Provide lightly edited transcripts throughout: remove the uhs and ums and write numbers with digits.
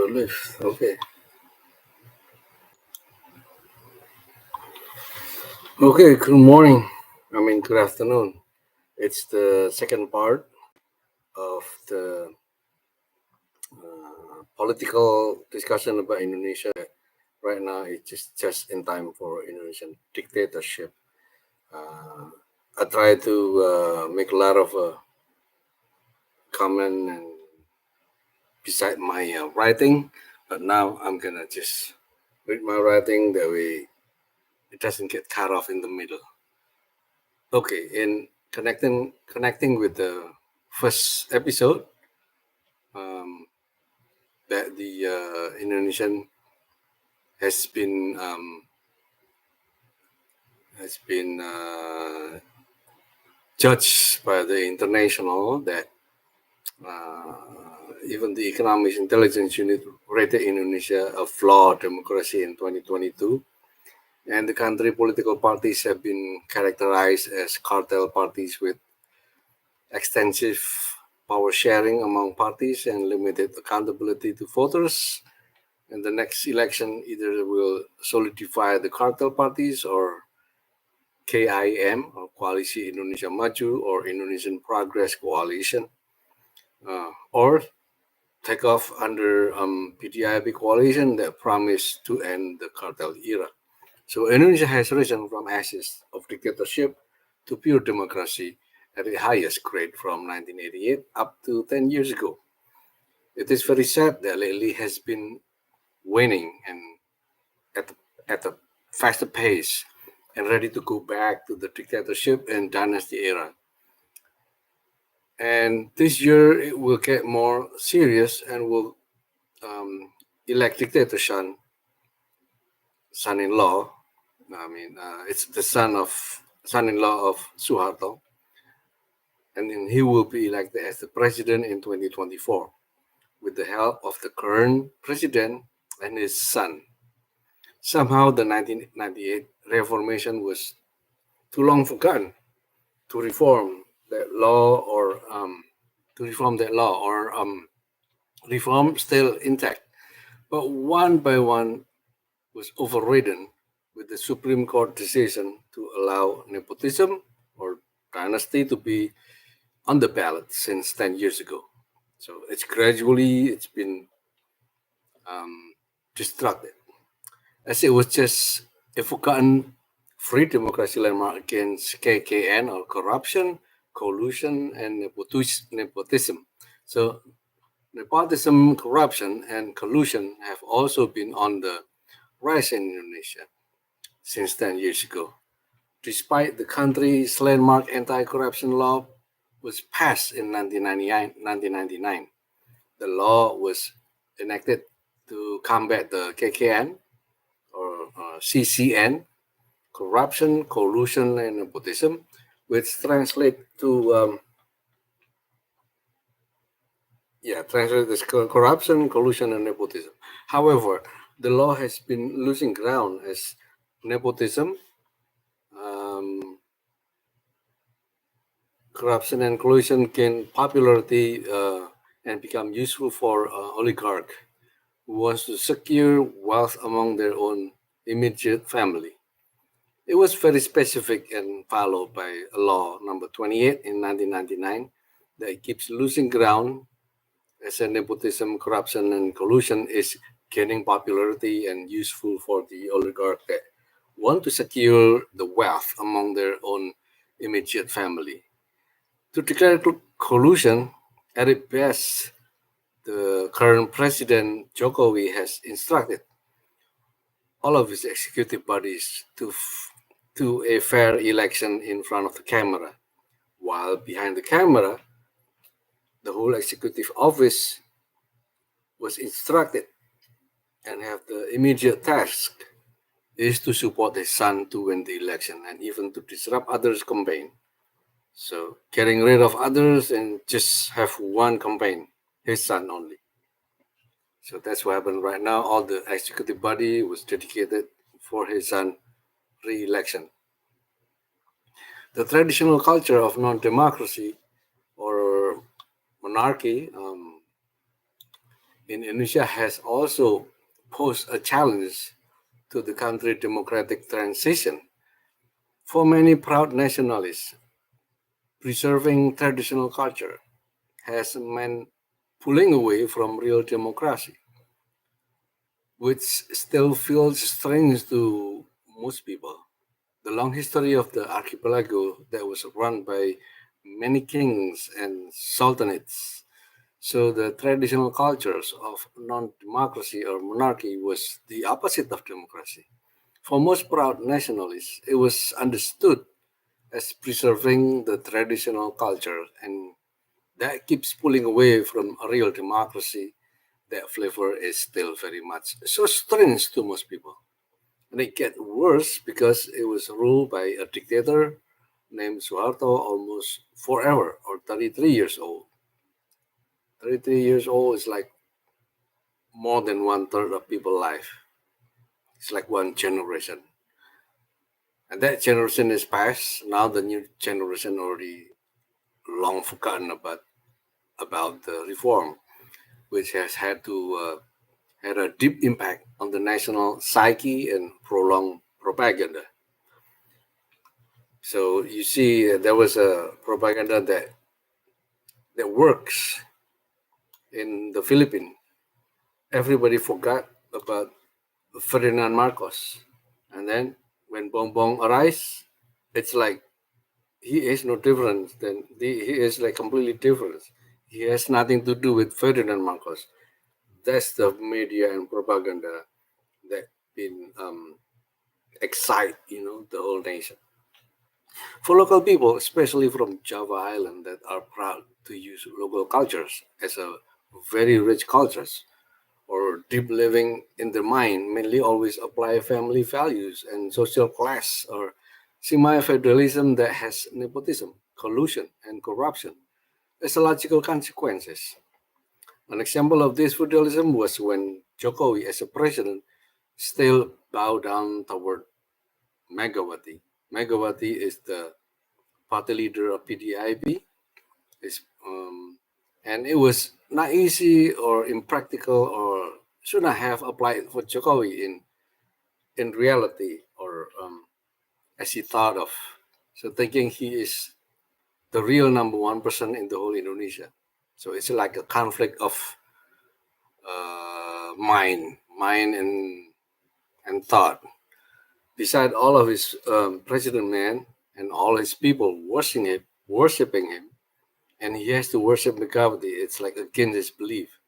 Lift. Okay. Okay. Good morning. Good afternoon. It's the second part of the political discussion about Indonesia. Right now, it's just in time for Indonesian dictatorship. I try to make a lot of comment and beside my writing, but now I'm gonna just read my writing that way it doesn't get cut off in the middle. Okay, in connecting with the first episode, that the Indonesian has been judged by the international that even the Economic Intelligence Unit rated Indonesia a flawed democracy in 2022. And the country political parties have been characterized as cartel parties with extensive power sharing among parties and limited accountability to voters. And the next election either will solidify the cartel parties or KIM, or Koalisi Indonesia Maju, or Indonesian Progress Coalition, or take off under PDIB coalition that promised to end the cartel era. So Indonesia has risen from ashes of dictatorship to pure democracy at the highest grade from 1988 up to 10 years ago. It is very sad that lately has been waning and at a faster pace and ready to go back to the dictatorship and dynasty era. And this year it will get more serious and will elect dictator son-in-law. It's the son-in-law of Suharto, and then he will be elected as the president in 2024 with the help of the current president and his son. Somehow the 1998 reformation was too long forgotten to reform that law or reform still intact. But one by one was overridden with the Supreme Court decision to allow nepotism or dynasty to be on the ballot since 10 years ago. So it's been destructed. As it was just a forgotten free democracy landmark against KKN or corruption, collusion, and nepotism. So nepotism, corruption, and collusion have also been on the rise in Indonesia since 10 years ago. Despite the country's landmark anti-corruption law was passed in 1999, the law was enacted to combat the KKN or CCN, corruption, collusion, and nepotism, which translate as corruption, collusion, and nepotism. However, the law has been losing ground as nepotism, corruption, and collusion gain popularity and become useful for oligarchs who wants to secure wealth among their own immediate family. It was very specific and followed by a law number 28 in 1999 that keeps losing ground as a nepotism, corruption, and collusion is gaining popularity and useful for the oligarch that want to secure the wealth among their own immediate family. To declare collusion, at its best, the current president Jokowi has instructed all of his executive bodies to a fair election in front of the camera, while behind the camera, the whole executive office was instructed and have the immediate task is to support his son to win the election and even to disrupt others' campaign. So getting rid of others and just have one campaign, his son only. So that's what happened right now. All the executive body was dedicated for his son re-election. The traditional culture of non-democracy or monarchy Indonesia has also posed a challenge to the country's democratic transition. For many proud nationalists, preserving traditional culture has meant pulling away from real democracy, which still feels strange to most people. The long history of the archipelago that was run by many kings and sultanates. So the traditional cultures of non-democracy or monarchy was the opposite of democracy. For most proud nationalists, it was understood as preserving the traditional culture, and that keeps pulling away from a real democracy. That flavor is still very much so strange to most people. And it gets worse because it was ruled by a dictator named Suharto almost forever, or 33 years old. 33 years old is like more than one third of people's life. It's like one generation. And that generation is past. Now the new generation already long forgotten about the reform, which has had a deep impact on the national psyche and prolonged propaganda. So you see, there was a propaganda that works in the Philippines. Everybody forgot about Ferdinand Marcos, and then when Bongbong arrives, it's like he is no different he is like completely different. He has nothing to do with Ferdinand Marcos. That's the media and propaganda that been excite the whole nation. For local people, especially from Java Island, that are proud to use local cultures as a very rich cultures or deep living in their mind, mainly always apply family values and social class or semi-federalism that has nepotism, collusion, and corruption as a logical consequences. An example of this feudalism was when Jokowi, as a president, still bowed down toward Megawati. Megawati is the party leader of PDIP, is, and it was not easy or impractical or should not have applied for Jokowi in reality or as he thought of. So thinking he is the real number one person in the whole Indonesia. So it's like a conflict of mind and thought. Beside all of his president man and all his people worshiping him, and he has to worship Megawati. It's like against his belief.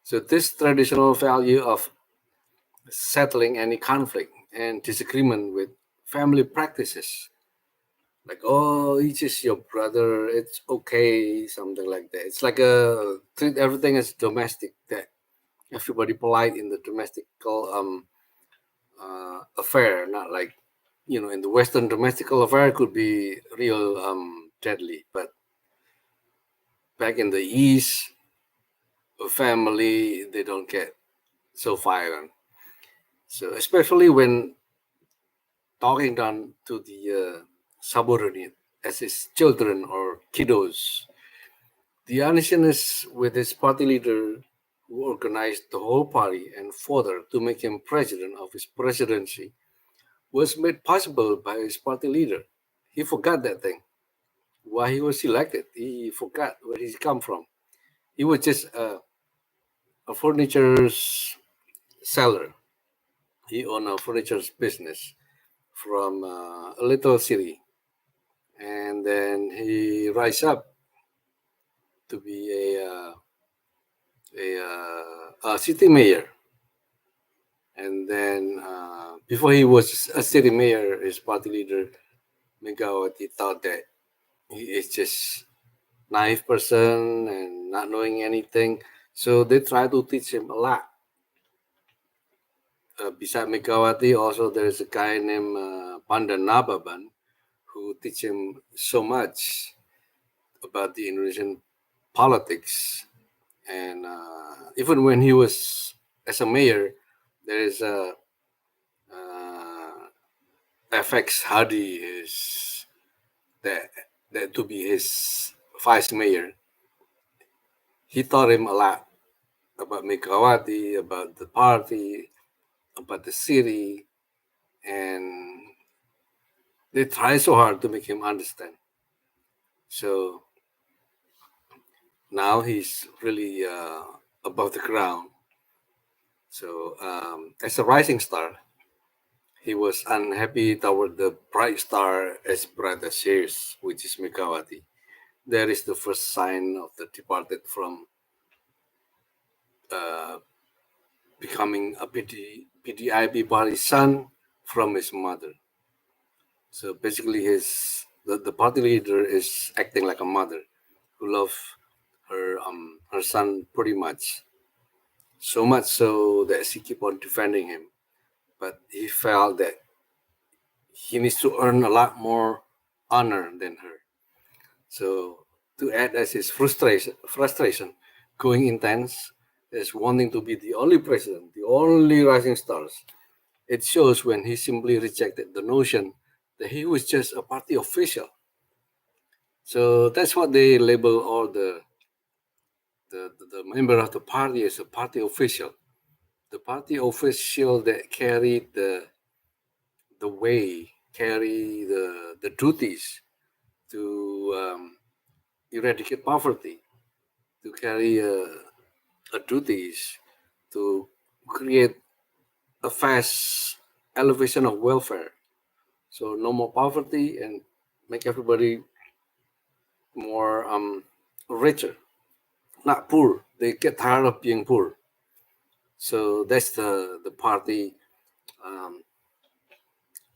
So this traditional value of settling any conflict and disagreement with family practices, like oh, he's just your brother, it's okay, something like that. It's like a treat everything as domestic. That everybody polite in the domestical affair, not like in the Western domestical affair could be real deadly, but back in the East, a family they don't get so violent. So especially when talking down to the subordinate as his children or kiddos, the honestness with his party leader who organized the whole party and further to make him president of his presidency was made possible by his party leader. He forgot that thing. Why he was elected, he forgot where he's come from. He was just a furniture seller. He owned a furniture business from a little city, and then he rise up to be a city mayor. And then before he was a city mayor, his party leader Megawati thought that he is just naive person and not knowing anything. So they try to teach him a lot. Beside Megawati, also there is a guy named Pandan Nababan who teach him so much about the Indonesian politics. And even when he was as a mayor, there is a FX Hadi is that to be his vice mayor. He taught him a lot about Megawati, about the party, about the city, and they try so hard to make him understand. So now he's really above the ground. So as a rising star, he was unhappy toward the bright star as bright as hers, which is Megawati. There is the first sign of the departed from uh, becoming a PDIP party son from his mother. So basically, the party leader is acting like a mother who loves her son pretty much, so much so that she keep on defending him. But he felt that he needs to earn a lot more honor than her. So to add as his frustration going intense, is wanting to be the only president, the only rising stars. It shows when he simply rejected the notion that he was just a party official. So that's what they label all the member of the party as a party official. The party official that carried the way, carry the duties to eradicate poverty, to carry a duties to create a fast elevation of welfare. So no more poverty and make everybody more richer, not poor. They get tired of being poor. So that's the party um,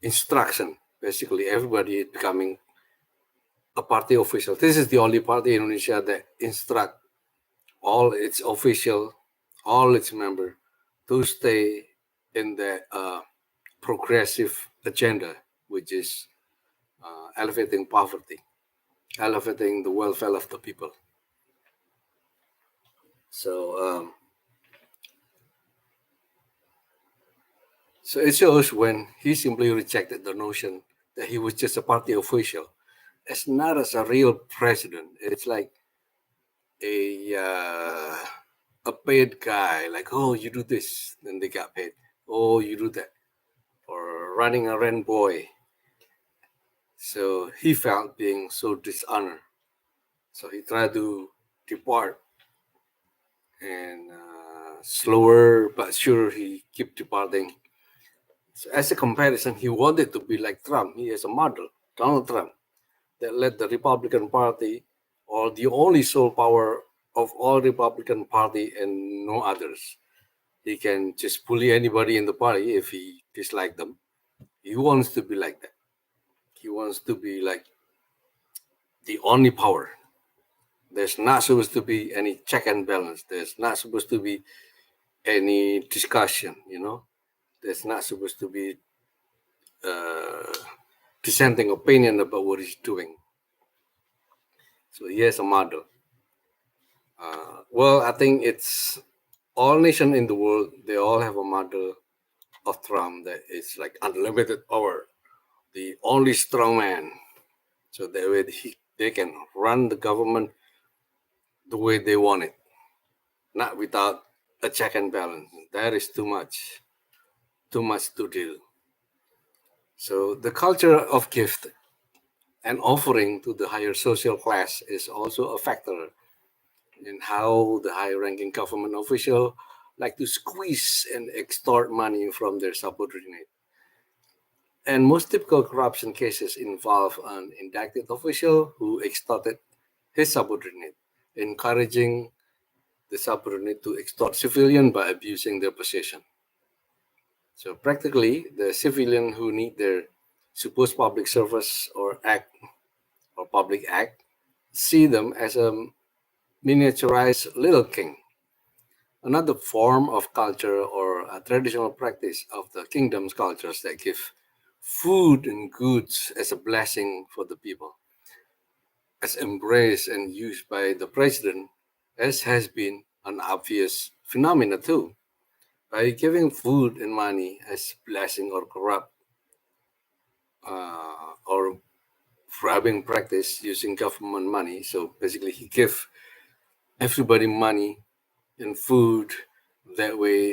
instruction. Basically, everybody is becoming a party official. This is the only party in Indonesia that instruct all its official, all its member to stay in the progressive agenda, which is elevating poverty, elevating the welfare of the people. So, so it shows when he simply rejected the notion that he was just a party official, as not as a real president. It's like a a paid guy, like, oh, you do this, then they got paid. Oh, you do that, or running a rent boy. So he felt being so dishonored. So he tried to depart, and slower but sure he kept departing. So as a comparison, he wanted to be like Trump. He is a model, Donald Trump, that led the Republican Party, or the only sole power of all Republican Party and no others. He can just bully anybody in the party if he dislikes them. He wants to be like that. He wants to be like the only power. There's not supposed to be any check and balance. There's not supposed to be any discussion, There's not supposed to be uh, dissenting opinion about what he's doing. So he has a model. Well, I think it's all nations in the world, they all have a model of Trump that is like unlimited power, the only strong man. So that way they can run the government the way they want it, not without a check and balance. That is too much to deal. So the culture of gift and offering to the higher social class is also a factor in how the high-ranking government official like to squeeze and extort money from their subordinate. And most typical corruption cases involve an indicted official who extorted his subordinate, encouraging the subordinate to extort civilian by abusing their position. So practically, the civilian who need their supposed public service or public act see them as a miniaturized little king. Another form of culture or a traditional practice of the kingdom's cultures that give food and goods as a blessing for the people, as embraced and used by the president, as has been an obvious phenomena too. By giving food and money as blessing or corrupt, or for having practice using government money. So basically, he give everybody money and food. That way,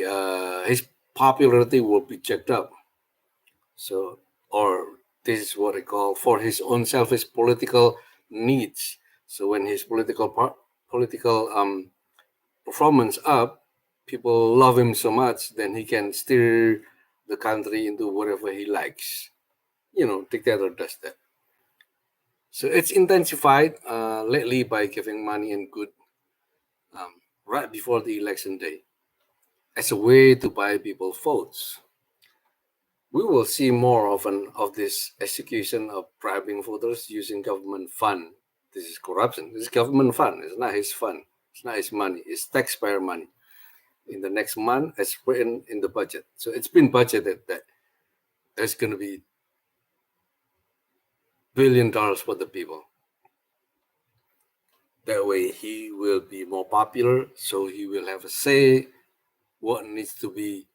his popularity will be checked up. So, or this is what I call for his own selfish political needs. So when his political performance up, people love him so much, then he can steer the country into whatever he likes. Dictator does that. So it's intensified lately by giving money and good right before the election day as a way to buy people votes. We will see more of this execution of bribing voters using government fund. This is corruption. This is government fund. It's not his fund. It's not his money. It's taxpayer money. In the next month, as written in the budget. So it's been budgeted that there's going to be $1 billion for the people. That way, he will be more popular. So he will have a say what needs to be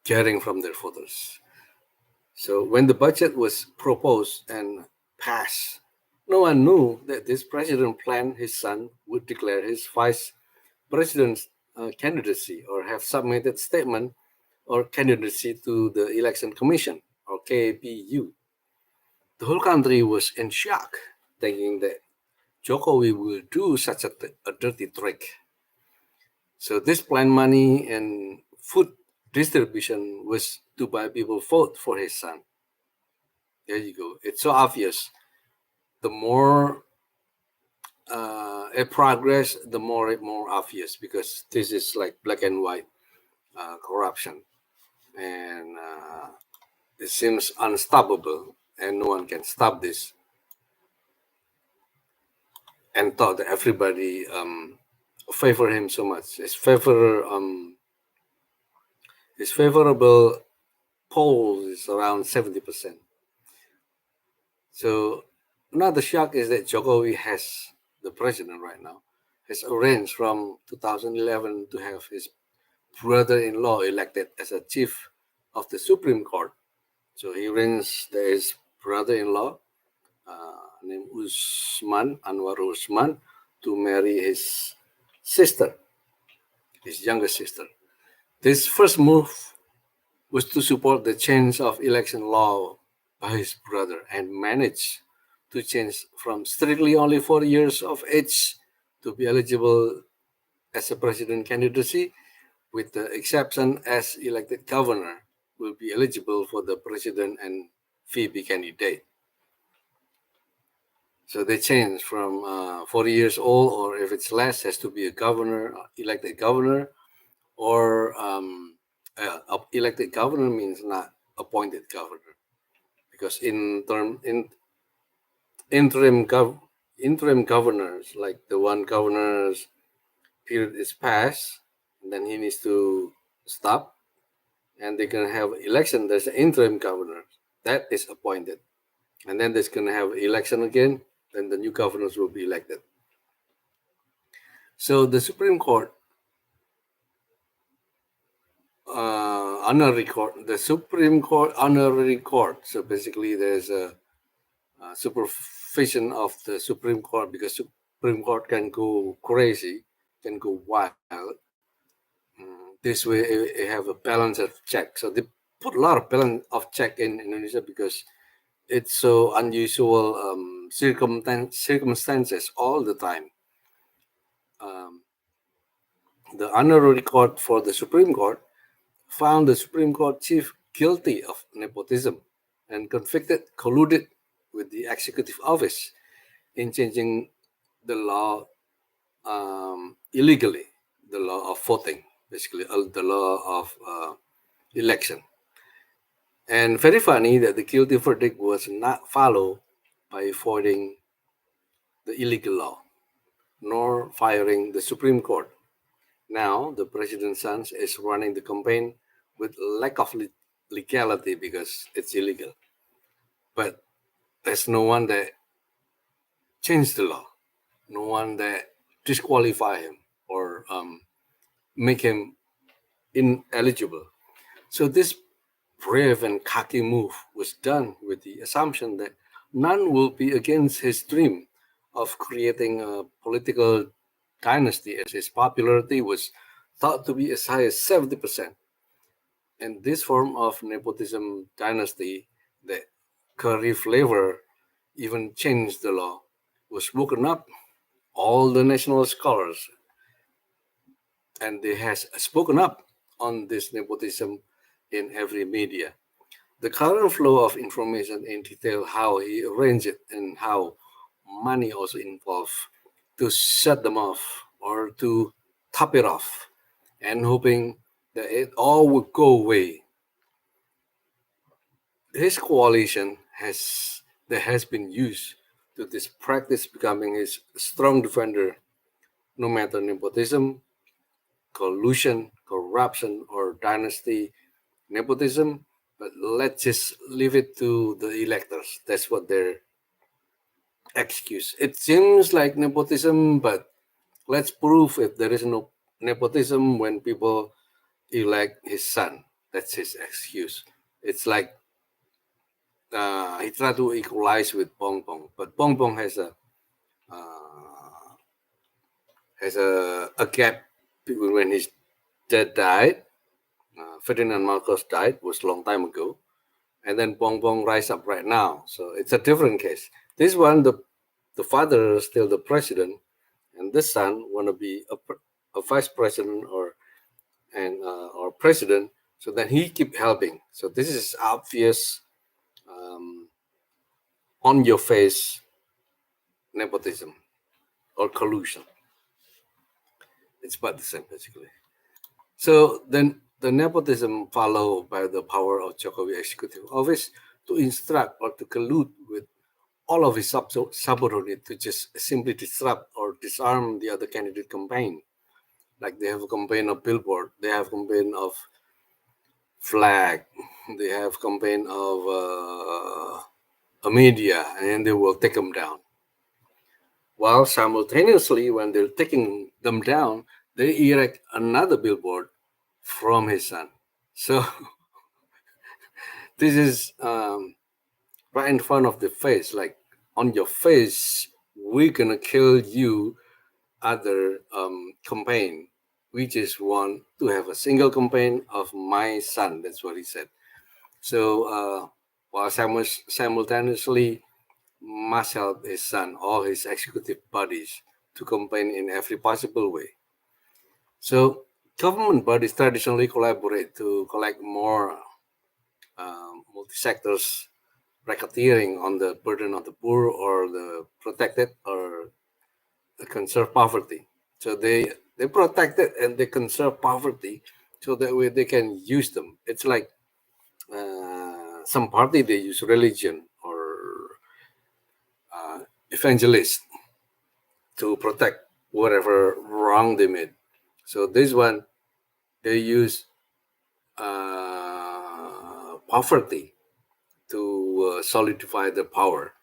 getting from their voters. So when the budget was proposed and passed, no one knew that this president planned his son would declare his vice president's candidacy or have submitted statement or candidacy to the Election Commission or KPU. The whole country was in shock, thinking that Jokowi will do such a dirty trick. So this planned money and food distribution was to buy people vote for his son. There you go. It's so obvious. The more it progress, the more obvious, because this is like black and white corruption, and it seems unstoppable, and no one can stop this. And thought that everybody favor him so much. His favorable polls is around 70%. So another shock is that Jokowi has, the president right now, has arranged from 2011 to have his brother-in-law elected as a chief of the Supreme Court. So he arranged his brother-in-law named Anwar Usman, to marry his sister, his younger sister. This first move was to support the change of election law by his brother and managed to change from strictly only 4 years of age to be eligible as a president candidacy, with the exception as elected governor will be eligible for the president and VP candidate. So they change from 40 years old, or if it's less, has to be a governor, elected governor, or elected governor means not appointed governor, because interim governors, like the one governor's period is passed, and then he needs to stop, and they're gonna have election. There's an interim governor that is appointed, and then there's gonna have election again. Then the new governors will be elected. So the Supreme Court honorary court, the Supreme Court honorary court. So basically, there's a supervision of the Supreme Court, because Supreme Court can go crazy, can go wild. This way, they have a balance of check. So they put a lot of balance of check in Indonesia because it's so unusual circumstances all the time. The honorary court for the Supreme Court found the Supreme Court chief guilty of nepotism and colluded with the executive office in changing the law illegally, the law of voting, basically the law of election. And very funny that the guilty verdict was not followed by voiding the illegal law, nor firing the Supreme Court. Now, the president's son is running the campaign with lack of legality because it's illegal. But there's no one that changed the law, no one that disqualify him or make him ineligible. So this brave and cocky move was done with the assumption that none will be against his dream of creating a political dynasty, as his popularity was thought to be as high as 70%. And this form of nepotism dynasty, the curry flavor, even changed the law, was woken up. All the national scholars and they has spoken up on this nepotism in every media. The current flow of information in detail how he arranged it and how money also involved to shut them off or to top it off and hoping that it all would go away. His coalition has been used to this practice becoming his strong defender no matter nepotism, collusion, corruption, or dynasty nepotism. But let's just leave it to the electors. That's what their excuse. It seems like nepotism, but let's prove if there is no nepotism when people elect his son. That's his excuse. It's like he tried to equalize with Pong Pong, but Pong Pong uh, has a gap between when his dad died. Ferdinand Marcos died was a long time ago, and then Pong Pong rise up right now. So it's a different case. This one, the father is still the president, and the son want to be a vice president or president. So then he keep helping. So this is obvious, um, on your face nepotism or collusion. It's about the same basically. So then the nepotism followed by the power of Jokowi executive office to instruct or to collude with all of his subordinates to just simply disrupt or disarm the other candidate campaign. Like they have a campaign of billboard, they have campaign of flag, they have campaign of a media, and they will take them down. While simultaneously, when they're taking them down, they erect another billboard from his son. So this is right in front of the face, like on your face, we're gonna kill you. Other campaign, we just want to have a single campaign of my son. That's what he said. So while simultaneously must help his son, all his executive bodies to campaign in every possible way. So government bodies traditionally collaborate to collect more multi-sectors racketeering on the burden of the poor or the protected or conserve poverty. So they protect it and they conserve poverty so that way they can use them. It's like some party they use religion or evangelist to protect whatever wrong they made. So this one they use poverty to solidify the power.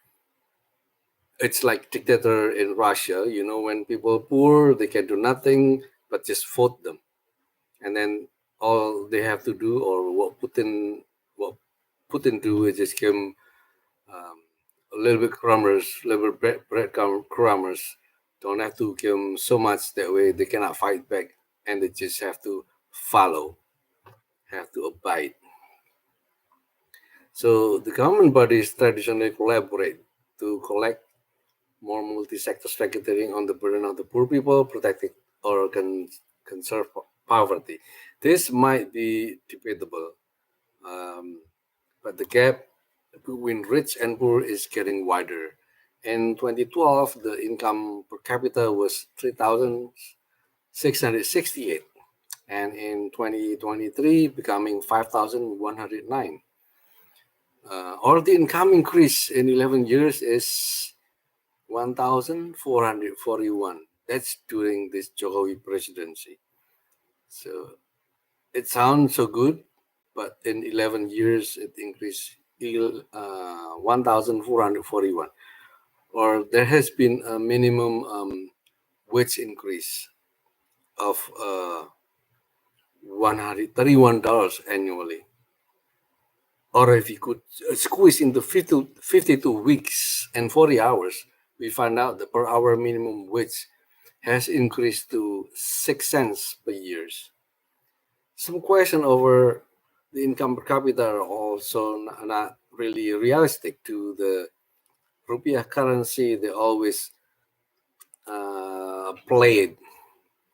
It's like dictator in Russia. You know, when people poor, they can do nothing but just vote them, and then all they have to do, or what Putin do, is just give 'em, a little bit crumbers, little bit bread crumbers. Don't have to give them so much that way they cannot fight back, and they just have to follow, have to abide. So the government bodies traditionally collaborate to collect more multi-sector racketeering on the burden of the poor people, protecting or conserve poverty. This might be debatable, but the gap between rich and poor is getting wider. In 2012, the income per capita was 3,668, and in 2023, becoming 5,109. Or the income increase in 11 years is 1,441. That's during this Jokowi presidency. So it sounds so good, but in 11 years it increased 1,441. Or there has been a minimum wage increase of $131 annually. Or if you could squeeze into 52 weeks and 40 hours, we find out the per hour minimum wage has increased to 6 cents per year. Some question over the income per capita are also not really realistic to the rupiah currency. They always played.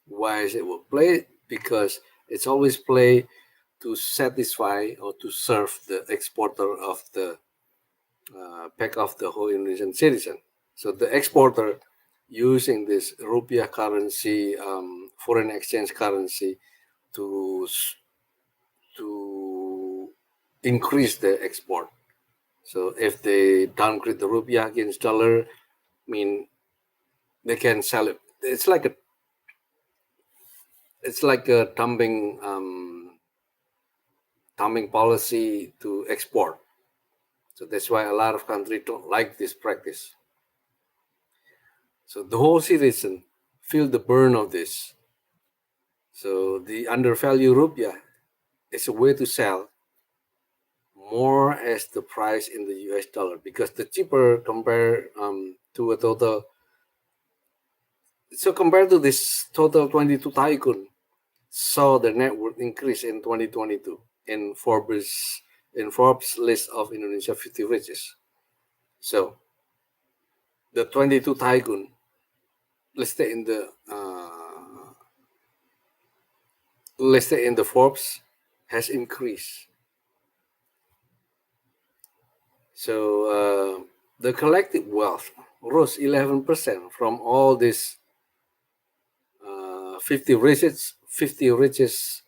Why is it well played? Because it's always played to satisfy or to serve the exporter of the pack of the whole Indonesian citizen. So the exporter using this rupiah currency, foreign exchange currency, to to increase the export. So if they downgrade the rupiah against dollar, I mean they can sell it. It's like a dumping policy to export. So that's why a lot of countries don't like this practice. So the whole citizen feel the burn of this. So the undervalued rupiah is a way to sell more as the price in the US dollar, because the cheaper compared to a total. So compared to this total 22 tycoon saw their net worth increase in 2022 in Forbes list of Indonesia 50 richest. So the 22 tycoon listed in the Forbes has increased. So the collective wealth rose 11% from all these 50 richest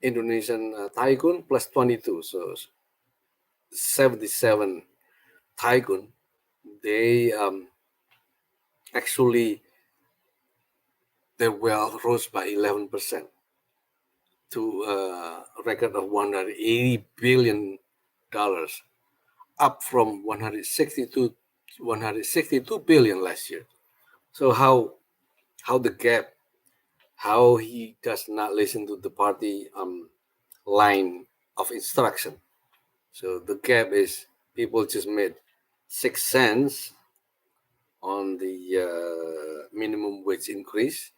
Indonesian tycoon plus 22. So 77 tycoon, they actually their wealth rose by 11% to a record of $180 billion, up from 162 billion last year. So how the gap, how he does not listen to the party line of instruction. So the gap is people just made 6 cents on the minimum wage increase,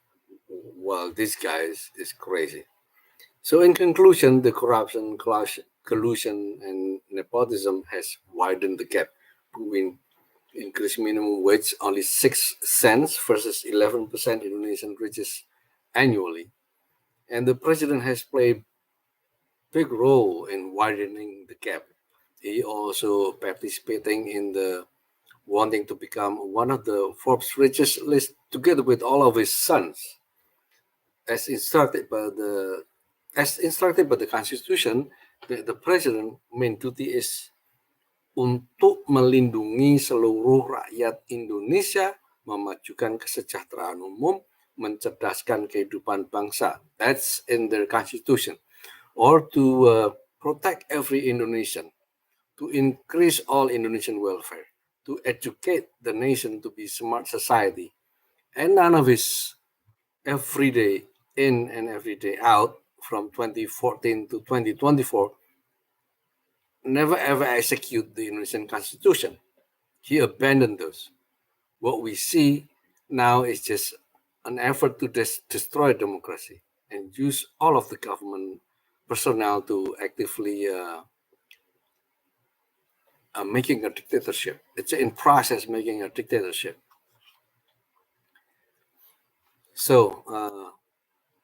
while this guy is crazy. So in conclusion, the corruption, collusion, and nepotism has widened the gap between increased minimum wage only 6 cents versus 11% Indonesian riches annually. And the president has played big role in widening the gap. He also participating in the wanting to become one of the Forbes richest list together with all of his sons. As instructed by the Constitution, the president main duty is untuk melindungi seluruh rakyat Indonesia, memajukan kesejahteraan umum, mencerdaskan kehidupan bangsa. That's in their constitution. Or to protect every Indonesian, to increase all Indonesian welfare, to educate the nation to be smart society. And none of his every day in and every day out from 2014 to 2024 never ever execute the Indonesian Constitution. He abandoned those. What we see now is just an effort to destroy democracy and use all of the government personnel to actively making a dictatorship. It's in process making a dictatorship. So,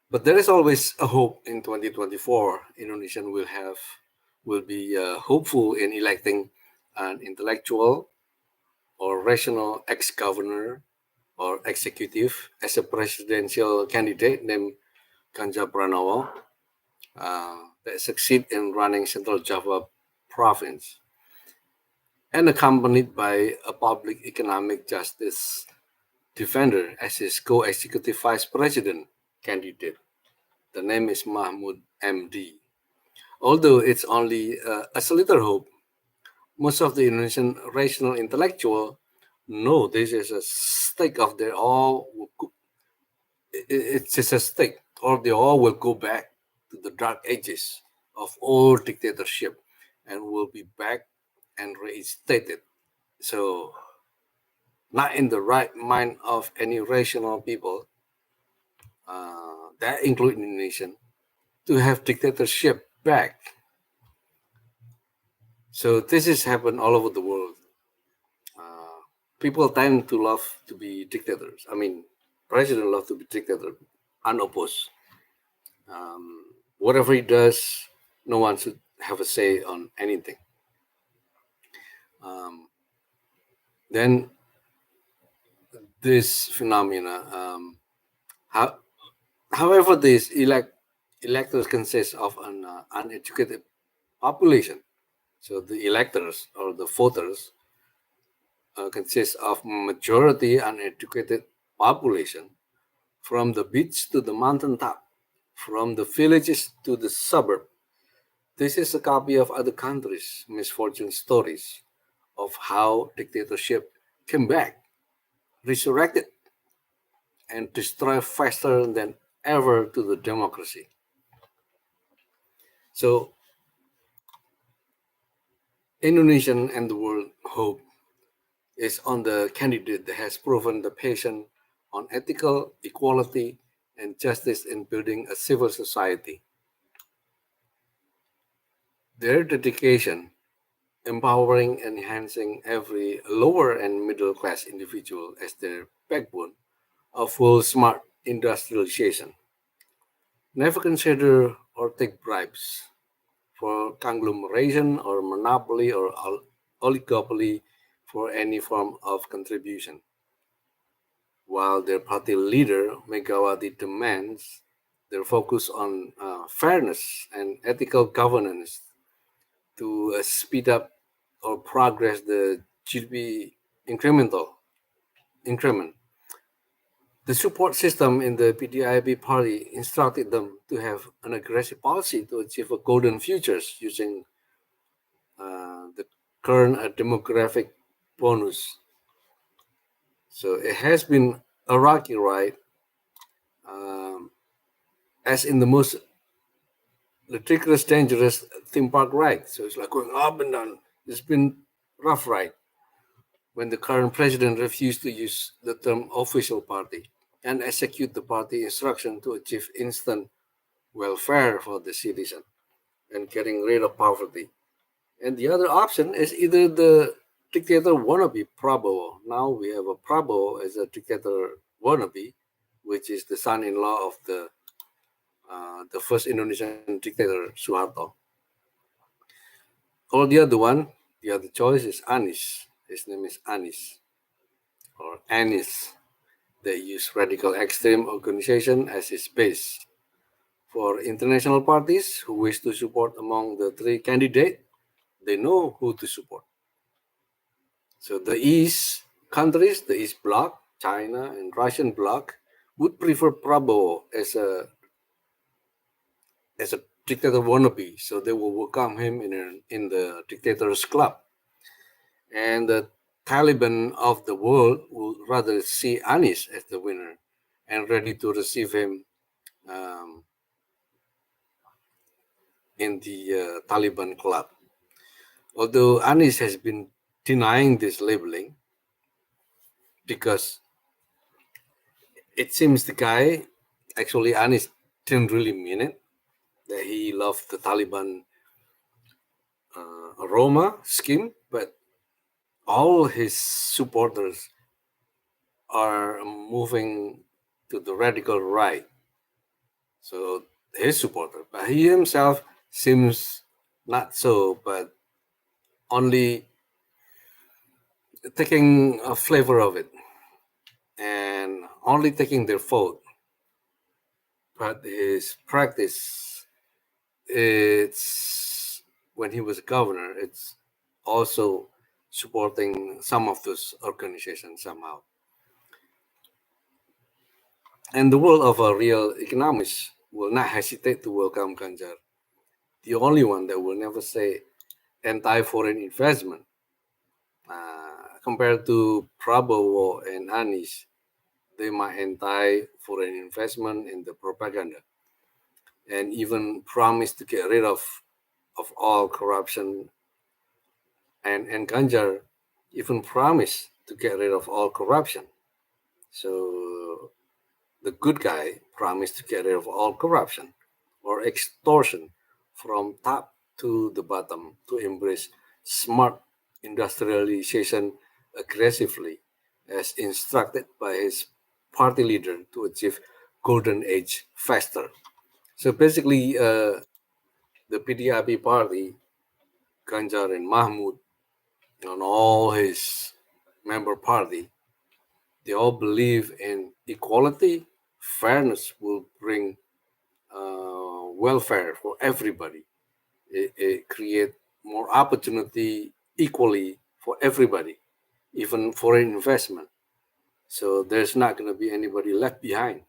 but there is always a hope in 2024. Indonesian will be hopeful in electing an intellectual or rational ex-governor or executive as a presidential candidate named Ganjar Pranowo that succeed in running Central Java province, and accompanied by a public economic justice defender as his co-executive vice president candidate. The name is Mahmud MD. Although it's only a slither hope, most of the Indonesian rational intellectual know this is a stake of their all. It's just a stake, or they all will go back to the dark ages of old dictatorship and will be back and reinstated. So, not in the right mind of any rational people, that include Indonesian, to have dictatorship back. So this has happened all over the world. People tend to love to be dictators. I mean, president love to be dictator, unopposed. Whatever he does, no one should have a say on anything. Then this phenomena, how, however, these electors consist of an uneducated population. So the electors or the voters consist of majority uneducated population, from the beach to the mountaintop, from the villages to the suburb. This is a copy of other countries' misfortune stories of how dictatorship came back, resurrected, and destroyed faster than ever to the democracy. So Indonesian and the world hope is on the candidate that has proven the passion on ethical equality and justice in building a civil society. Their dedication, empowering and enhancing every lower and middle class individual as their backbone of full smart industrialization. Never consider or take bribes for conglomeration or monopoly or oligopoly for any form of contribution. While their party leader, Megawati, demands their focus on fairness and ethical governance to speed up or progress the GDP increment. The support system in the PDIB party instructed them to have an aggressive policy to achieve a golden futures using the current demographic bonus. So it has been a rocky ride, um, as in the most ridiculous, dangerous theme park ride. So it's like going up and down. It's been rough ride when the current president refused to use the term official party and execute the party instruction to achieve instant welfare for the citizen and getting rid of poverty. And the other option is either the dictator wannabe Prabowo. Now we have a Prabowo as a dictator wannabe, which is the son-in-law of the first Indonesian dictator Suharto. Or the other one, the other choice is Anis. His name is Anis or Anis. They use radical extreme organization as its base. For international parties who wish to support among the three candidates, they know who to support. So the East countries, the East Bloc, China and Russian Bloc, would prefer Prabowo as a dictator wannabe, so they will welcome him in the dictators club. And the Taliban of the world would rather see Anis as the winner and ready to receive him in the Taliban club. Although Anis has been denying this labeling because it seems the guy, actually Anis didn't really mean it, that he loved the Taliban aroma scheme, but all his supporters are moving to the radical right. So his supporter, but he himself seems not so, but only taking a flavor of it and only taking their vote. But his practice, it's when he was governor, it's also supporting some of those organizations somehow. And the world of real economists will not hesitate to welcome Ganjar, the only one that will never say anti-foreign investment. Compared to Prabowo and Anies, they might anti-foreign investment in the propaganda and even promise to get rid of all corruption. And Ganjar even promised to get rid of all corruption. So the good guy promised to get rid of all corruption or extortion from top to the bottom, to embrace smart industrialization aggressively, as instructed by his party leader, to achieve golden age faster. So basically, the PDIP party, Ganjar and Mahmud, and all his member party, they all believe in equality. Fairness will bring welfare for everybody. It create more opportunity equally for everybody, even foreign investment. So there's not going to be anybody left behind,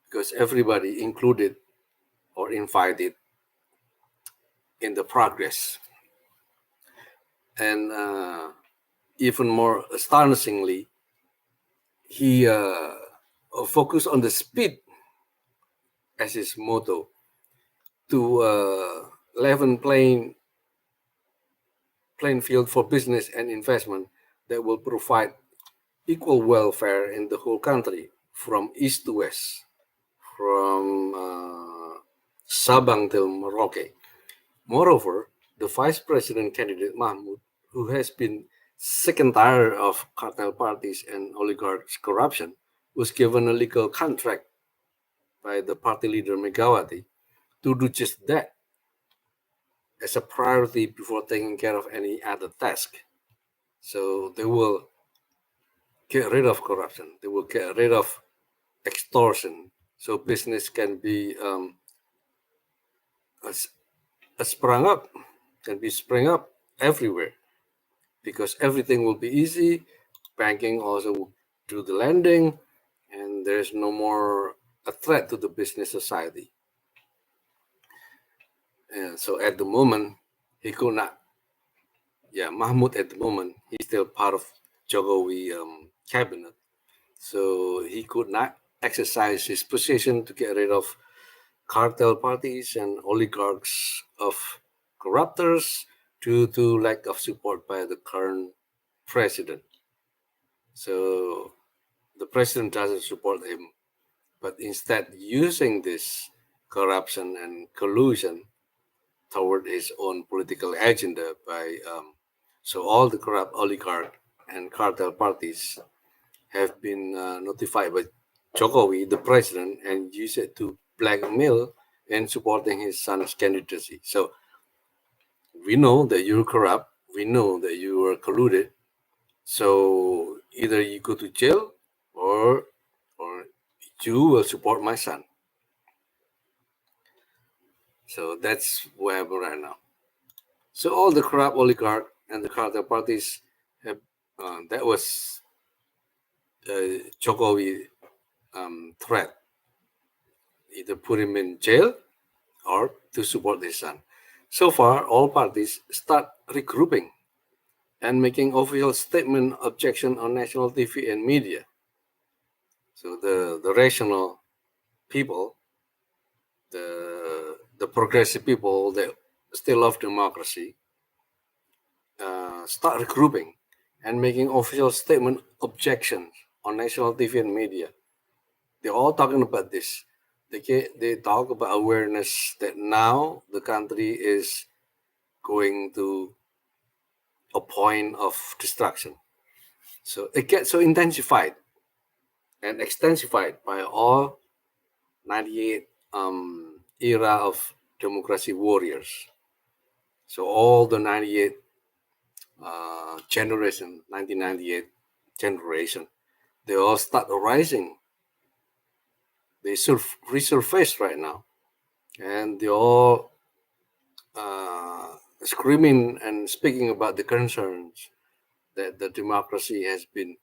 because everybody included or invited in the progress. And even more astonishingly, he focused on the speed as his motto, to level playing field for business and investment that will provide equal welfare in the whole country, from east to west, from Sabang till Merauke. Moreover, the vice president candidate Mahmud, who has been sick and tired of cartel parties and oligarchs' corruption, was given a legal contract by the party leader Megawati to do just that, as a priority before taking care of any other task. So they will get rid of corruption. They will get rid of extortion. So business can be sprung up, everywhere, because everything will be easy. Banking also will do the lending, and there's no more a threat to the business society. And so at the moment, he could not. Yeah, Mahmud at the moment, he's still part of Jokowi cabinet. So he could not exercise his position to get rid of cartel parties and oligarchs of corruptors due to lack of support by the current president. So the president doesn't support him, but instead using this corruption and collusion toward his own political agenda by so all the corrupt oligarch and cartel parties have been notified by Jokowi, the president, and use it to blackmail and supporting his son's candidacy. So we know that you're corrupt. We know that you are colluded. So either you go to jail or you will support my son. So that's what happened right now. So all the corrupt oligarch and the cartel parties have that was Jokowi threat, either put him in jail or to support his son. So far, all parties start regrouping and making official statement objection on national TV and media. So the rational people, the progressive people that still love democracy, start regrouping and making official statement objections on national TV and media. They're all talking about this. They talk about awareness that now the country is going to a point of destruction. So it gets so intensified and extensified by all 98 era of democracy warriors. So all the 98 generation, 1998 generation, they all start rising. They resurface right now, and they all screaming and speaking about the concerns that the democracy has been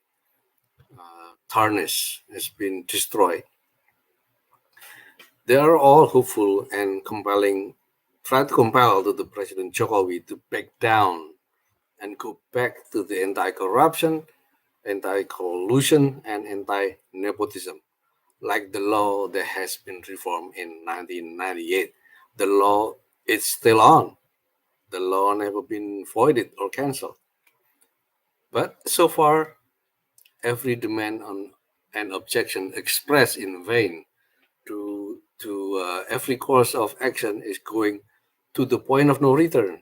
tarnished, has been destroyed. They are all hopeful and try to compel to the President Jokowi to back down and go back to the anti-corruption, anti-collusion, and anti-nepotism, like the law that has been reformed in 1998. The law is still on. The law never been voided or cancelled. But so far, every demand on an objection expressed in vain to every course of action is going to the point of no return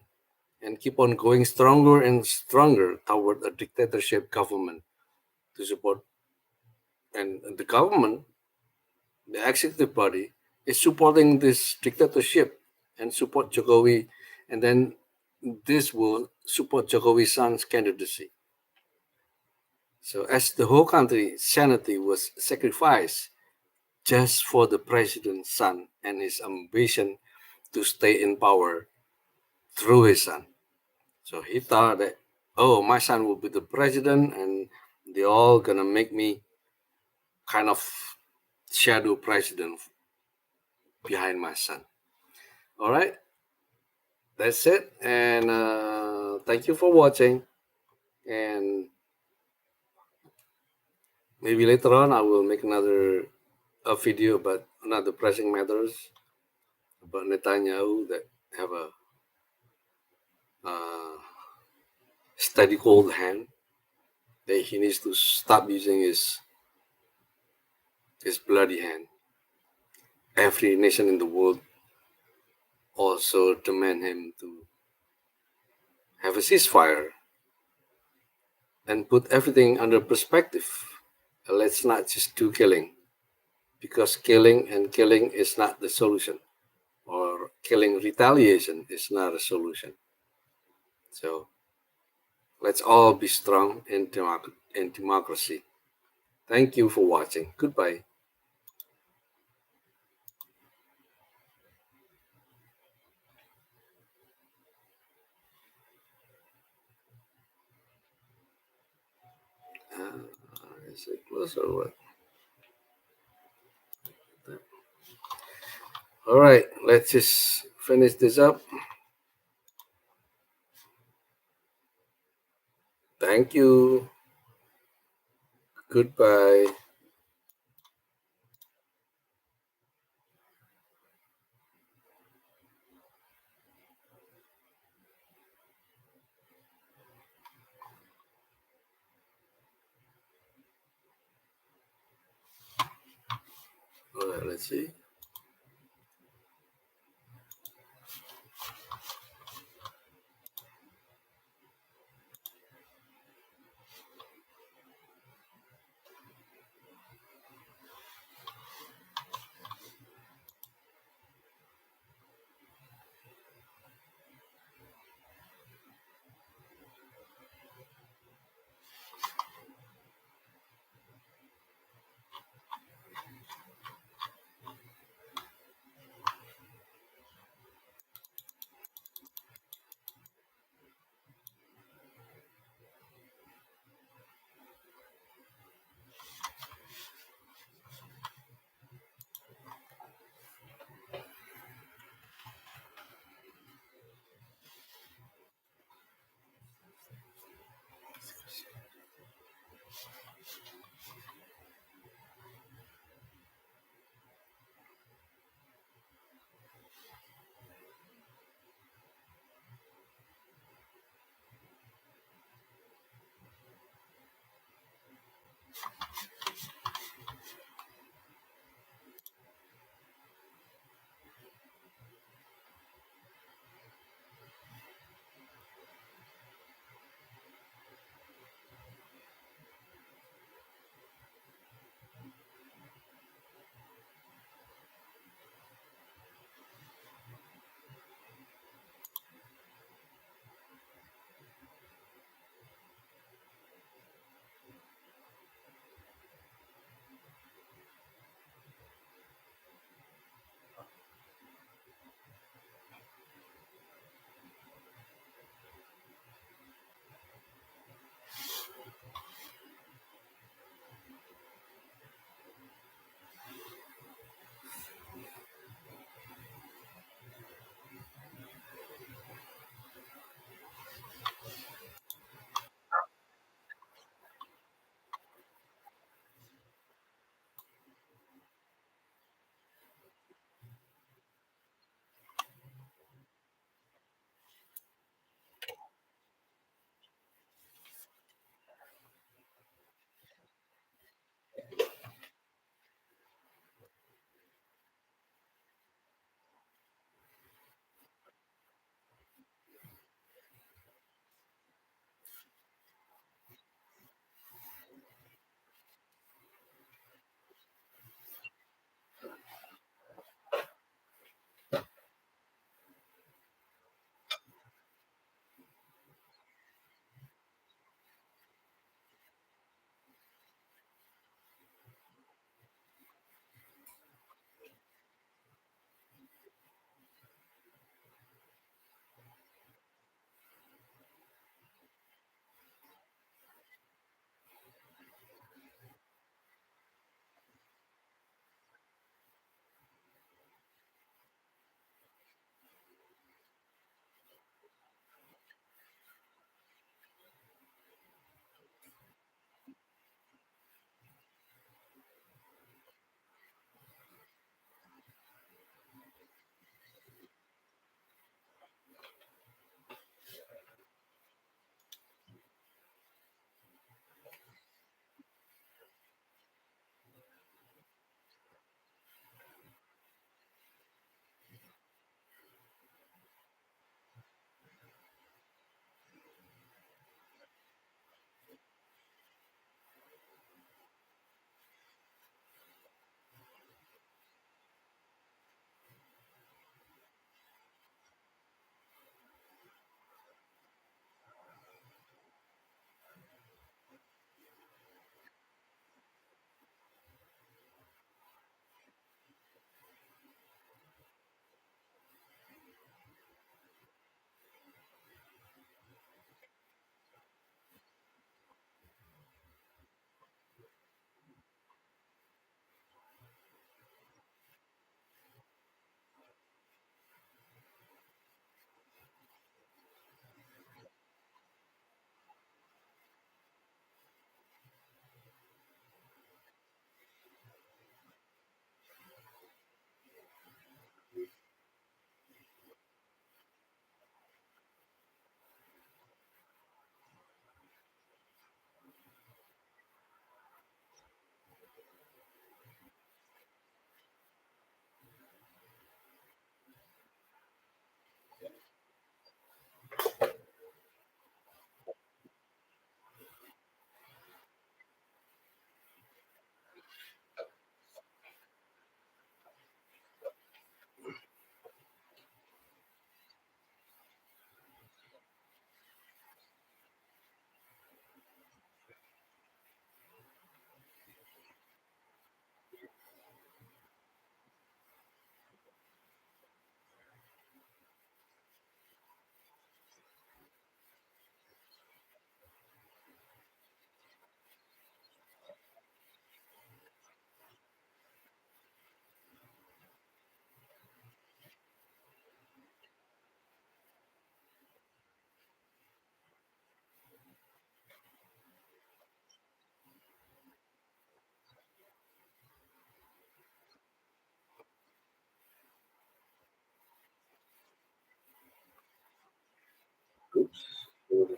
and keep on going stronger and stronger toward a dictatorship government to support. And the government, the executive body, is supporting this dictatorship and support Jokowi, and then this will support Jokowi's son's candidacy. So as the whole country's sanity was sacrificed just for the president's son and his ambition to stay in power through his son. So he thought that, oh, my son will be the president and they're all gonna make me kind of shadow president behind my son. All right, that's it. And thank you for watching. And maybe later on I will make another video about another pressing matters about Netanyahu that have a steady cold hand that he needs to stop using his bloody hand. Every nation in the world also demand him to have a ceasefire and put everything under perspective. Let's not just do killing, because killing is not the solution, or killing retaliation is not a solution. So let's all be strong in democracy. Thank you for watching. Goodbye. Is it close or what? All right, let's just finish this up. Thank you. Goodbye. All right, let's see.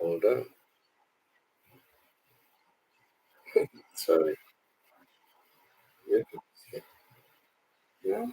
Hold on. Sorry. Yeah. Yeah.